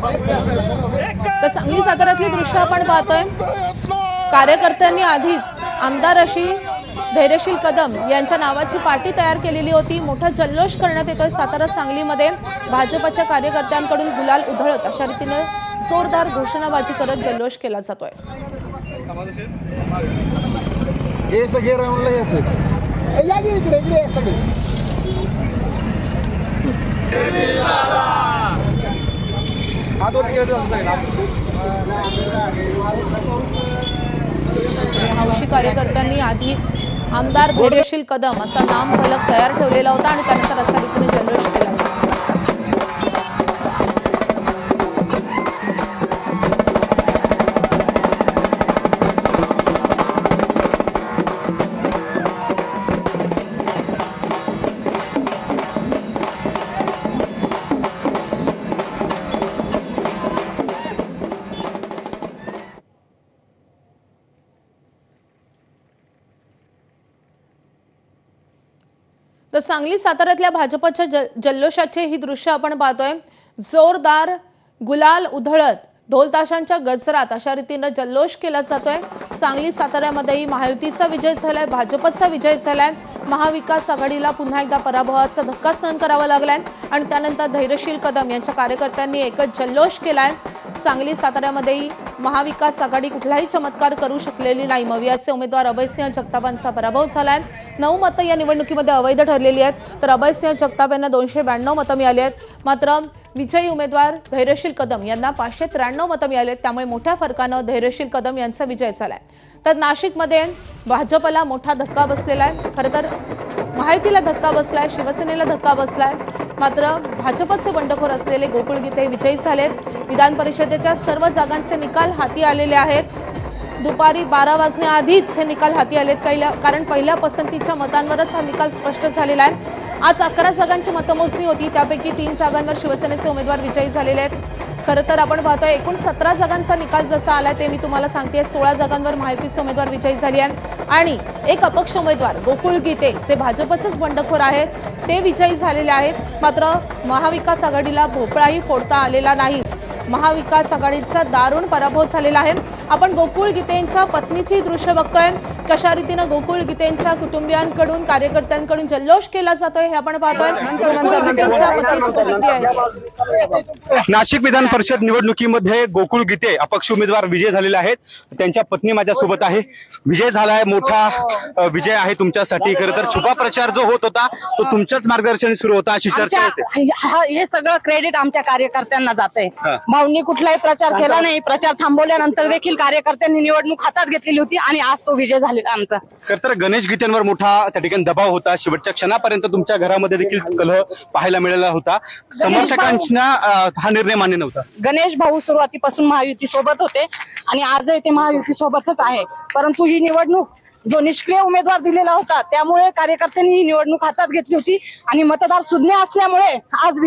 तर सांगली साताऱ्यातली दृश्य आपण पाहतोय। कार्यकर्त्यांनी आधीच आमदार अशी धैर्यशील कदम यांच्या नावाची पाटी तयार केलेली होती। मोठा जल्लोष करण्यात येतोय सातारा सांगलीमध्ये। भाजपच्या कार्यकर्त्यांकडून गुलाल उधळत अशा रीतीने जोरदार घोषणाबाजी करत जल्लोष केला जातोय। हे सगळे राऊंडला हे सगळे या गे इकडे सगळे हौशी कार्यकर्त्यांनी आधीच आमदार धैर्यशील कदम असा नाम फलक तयार ठेवलेला होता आणि त्यानंतर अशा रीतीने जल्लोष केला। तर सांगली साताऱ्यातल्या भाजपच्या जल्लोषाचे ही दृश्य आपण पाहतोय। जोरदार गुलाल उधळत ढोल ताशांच्या गजरात अशा रीतीने जल्लोष केला जातोय। सांगली साताऱ्यामध्येही महायुतीचा विजय झालाय, भाजपचा विजय झालाय। महाविकास आघाडीला पुन्हा एकदा पराभवाचा धक्का सहन करावा लागलाय आणि त्यानंतर धैर्यशील कदम यांच्या कार्यकर्त्यांनी एकच जल्लोष केलाय। सांगली साताऱ्यामध्येही महाविकास आघाडी कुठलाही चमत्कार करू शकलेली नाही। मवियाचे उमेदवार अभयसिंह जगतापांचा पराभव झालाय। 9 मतं या निवडणुकीमध्ये अवैध ठरलेली आहेत, तर अभयसिंह जगताप यांना 292 मतं मिळाली आहेत। मात्र विजयी उमेदवार धैर्यशील कदम यांना 593 मतं मिळाली आहेत। त्यामुळे मोठ्या फरकानं धैर्यशील कदम यांचा विजय झालाय। तर नाशिकमध्ये भाजपला मोठा धक्का बसलेला आहे। खरं तर महायुतीला धक्का बसलाय, शिवसेनेला धक्का बसलाय, मात्र भाजपचे बंडखोर असलेले गोकुळ गीते विजयी झालेत। विधान परिषदेच्या सर्व जागांचे निकाल हाती आलेले आहेत। दुपारी 12 वाजण्याआधीच हे निकाल हाती आलेत, कारण पहिल्या पसंतीच्या मतांवरच हा निकाल स्पष्ट झालेला आहे। आज 11 जागांची मतमोजणी होती, त्यापैकी 3 जागांवर शिवसेनेचे उमेदवार विजयी झालेले आहेत। खरं तर आपण पाहतोय एकूण 17 जागांचा निकाल जसा आलाय ते मी तुम्हाला सांगते। 16 जागांवर महायुतीचे उमेदवार विजयी झाले आहेत आणि एक अपक्ष उमेदवार गोकुळ गीते जे भाजपचेच बंडखोर आहेत ते विजयी झालेले आहेत। मात्र महाविकास आघाडीला भोपळाही फोडता आलेला नाही। महाविकास आघाडीचा दारुण पराभव झालेला आहे। आपण गोकुळ गीतेंच्या पत्नीची दृश्य बघतोय, कशा रीतीने गोकुळ गीतेंच्या कुटुंबियांकडून कार्यकर्त्यांकडून जल्लोष केला जातोय हे आपण पाहतोय। गोकुळ गीतेंच्या पत्नीची प्रतिक्रिया आहे। नाशिक विधान परिषद निवडणुकीमध्ये गोकुळ गीते अपक्ष उमेदवार विजय झालेले आहेत। त्यांच्या पत्नी माझ्यासोबत आहे। विजय झालाय, मोठा विजय आहे तुमच्यासाठी। खरं तर छुपा प्रचार जो होत होता तो तुमच्याच मार्गदर्शन सुरू होता अशी चर्चा होते। हे सगळं क्रेडिट आमच्या कार्यकर्त्यांना जाते। भाऊंनी कुठलाही प्रचार केला नाही। प्रचार थांबवल्यानंतर देखील कार्यकर्त्यांनी निवडणूक हातात घेतलेली होती आणि आज तो विजय झालेला आमचा। खरं तर गणेश गीतेंवर मोठा त्या ठिकाणी दबाव होता। शेवटच्या क्षणापर्यंत तुमच्या घरामध्ये देखील कलह पाहायला मिळाला होता। समर्थकांना हा निर्णय मान्य नव्हता। गणेश भाऊ सुरुवातीपासून महायुती सोबत होते आणि आजही ते महायुती सोबतच आहे, परंतु ही निवडणूक जो निष्क्रिय उमेदवार दिलेला होता त्यामुळे कार्यकर्त्यांनी ही निवडणूक हातात घेतली होती आणि मतदार सुज्ञ असल्यामुळे आज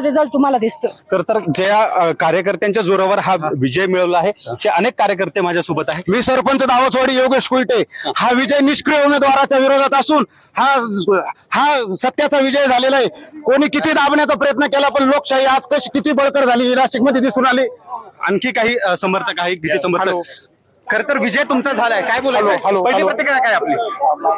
रिझल्ट तुम्हाला दिसतो। तर ज्या कार्यकर्त्यांच्या जोरावर हा विजय मिळवला आहे ते अनेक कार्यकर्ते माझ्यासोबत आहेत। मी सरपंच दावचवाडी योगेश कुलटे। हा विजय निष्क्रिय उमेदवाराच्या विरोधात असून हा सत्याचा विजय झालेला आहे। कोणी किती दाबण्याचा प्रयत्न केला पण लोकशाही आज कशी किती बळकट झाली नाशिकमध्ये दिसून आली। आणखी काही समर्थक आहेत, गीते समर्थक। खरं तर विजय तुमचा झालाय, काय बोलायचं? पहिली प्रतिक्रिया काय आपली?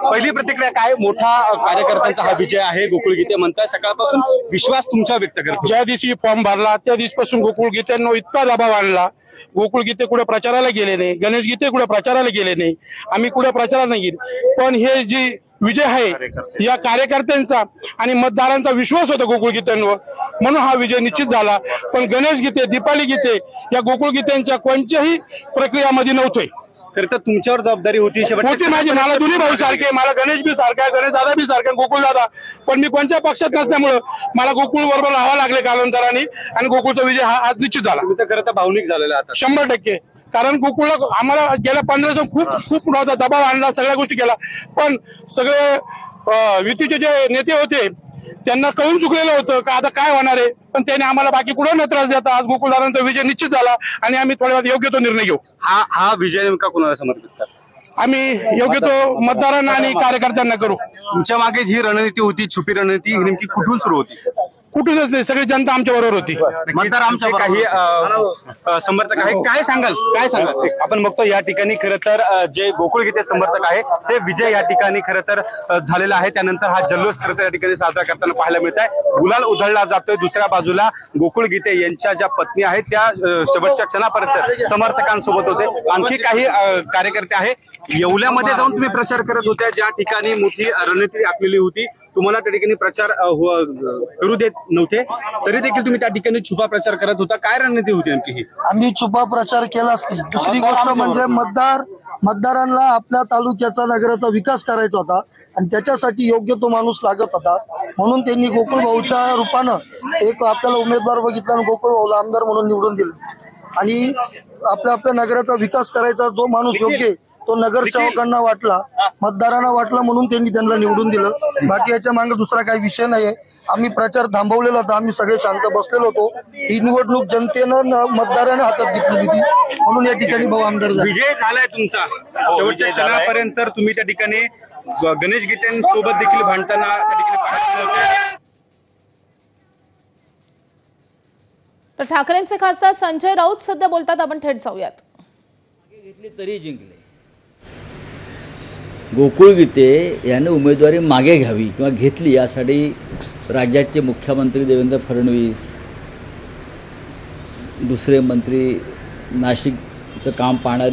पहिली प्रतिक्रिया काय? मोठा कार्यकर्त्यांचा हा विजय आहे। गोकुळ गीते म्हणताय सकाळपासून विश्वास तुमचा व्यक्त करतो। ज्या दिवशी फॉर्म भरला त्या दिवसापासून गोकुळ गीतेंना इतका दबाव आणला। गोकुळ गीते कुठे प्रचाराला गेले नाही, गणेश गीते कुठे प्रचाराला गेले नाही, आम्ही कुठे प्रचाराला नाही गेले। पण हे जी विजय आहे या कार्यकर्त्यांचा आणि मतदारांचा विश्वास होता गोकुळ गीतेंवर, म्हणून हा विजय निश्चित झाला। पण गणेश गीते, दीपाली गीते या गोकुळ गीतेंच्या कोणत्याही प्रक्रियामध्ये नव्हते। खरं तर तुमच्यावर जबाबदारी होती होती माझी। मला दोन्ही भाऊ सारखे, मला गणेश बी सारखा, गणेश दादा बी सारखा, गोकुळ दादा। पण मी कोणत्या पक्षात नसल्यामुळं मला गोकुळ बरोबर राहावं लागले कालांतराने आणि गोकुळचा विजय हा आज निश्चित झाला। तुम्ही तर खरं तर भावनिक झालेला आता 100%। कारण गोकुळला आम्हाला गेल्या 15 दिवस खूप मोठा दबाव आणला, सगळ्या गोष्टी केला, पण सगळे युतीचे जे नेते होते त्यांना कळून चुकलेलं होतं का आता काय होणार आहे, पण त्याने आम्हाला बाकी कुठं न त्रास देता आज गोकुळदारांचा विजय निश्चित झाला आणि आम्ही थोड्या वेळात योग्य तो निर्णय घेऊ। हा विजय नेमका कोणाला समर्पित करा? आम्ही योग्य तो मतदारांना आणि कार्यकर्त्यांना करू। तुमच्या मागे जी रणनीती होती, छुपी रणनीती, ही नेमकी कुठून सुरू होती? कुठूनच नाही, सगळी जनता आमच्या बरोबर होती. मतदार आमच्या काही समर्थक आहे. काय सांगाल आपण बघतो या ठिकाणी खरं तर जे गोकुळ गीते समर्थक आहे ते विजय या ठिकाणी खरं तर झालेला आहे. त्यानंतर हा जल्लोष खरं तर या ठिकाणी साजरा करताना पाहायला मिळत आहे. गुलाल उधळला जातोय. दुसऱ्या बाजूला गोकुळ गीते यांच्या ज्या पत्नी आहेत त्या शेवटच्या क्षणापर्यंत समर्थकांसोबत होते. आणखी काही कार्यकर्ते आहे. येवल्यामध्ये जाऊन तुम्ही प्रचार करत होत्या, ज्या ठिकाणी मोठी रणनीती आखलेली होती, तुम्हाला त्या ठिकाणी प्रचार करू देत नव्हते, तरी देखील तुम्ही त्या ठिकाणी छुपा प्रचार करत होता. काय रणनीती होती आणखी ही? आम्ही छुपा प्रचार केलाच नाही. दुसरी गोष्ट म्हणजे मतदारांना आपल्या तालुक्याचा नगराचा विकास करायचा होता आणि त्याच्यासाठी योग्य तो माणूस लागत होता. म्हणून त्यांनी गोकुळ भाऊच्या रूपानं एक आपल्याला उमेदवार बघितला आणि गोकुळ भाऊला आमदार म्हणून निवडून दिलं आणि आपल्या नगराचा विकास करायचा जो माणूस योग्य आहे तो नगरसेवकांना वाटला, मतदारांना वाटला, म्हणून त्यांना निवडून दिलं. बाकी याच्या मागे दुसरा काही विषय नाहीये. आम्ही प्रचार थांबवलेला होता, आम्ही सगळे शांत बसलेलो होतो. ही निवडणूक जनतेनं मतदाराने हातात घेतलेली होती, म्हणून या ठिकाणी भाऊ आमदार झाले. विजय झालाय तुमचा. शेवटच्या क्षणापर्यंत तुम्ही त्या ठिकाणी गणेश गीतेंसोबत देखील भांडताना त्या ठिकाणी पाहायला मिळत होते. तर ठाकरेंचे खासदार संजय राऊत सध्या बोलतात, आपण थेट जाऊयात. घेतली तरी जिंकले. गोकुळ गीते याने उमेदवारी मागे घ्यावी किंवा घेतली यासाठी राज्याचे मुख्यमंत्री देवेंद्र फडणवीस, दुसरे मंत्री, नाशिकचं काम पाहणारे